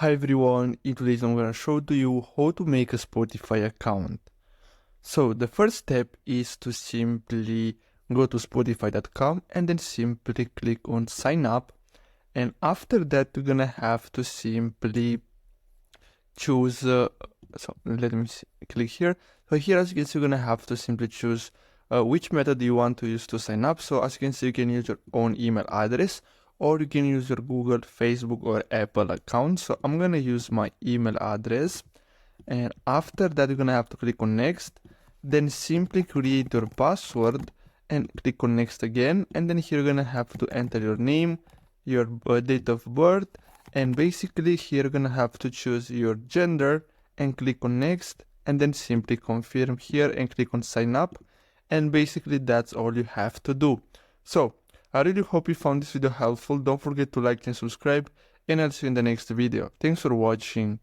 Hi everyone, in today's I'm gonna show to you how to make a Spotify account. So the first step is to simply go to spotify.com and then simply click on sign up, and after that you're gonna have to simply choose so let me click here. So here, as you can see, you're gonna have to simply choose which method you want to use to sign up. So as you can see, you can use your own email address, or you can use your Google, Facebook, or Apple account. So I'm gonna use my email address, and after that you're gonna have to click on next, then simply create your password and click on next again, and then here you're gonna have to enter your name, your date of birth, and basically here you're gonna have to choose your gender and click on next, and then simply confirm here and click on sign up, and basically that's all you have to do. So I really hope you found this video helpful. Don't forget to like and subscribe, and I'll see you in the next video. Thanks for watching.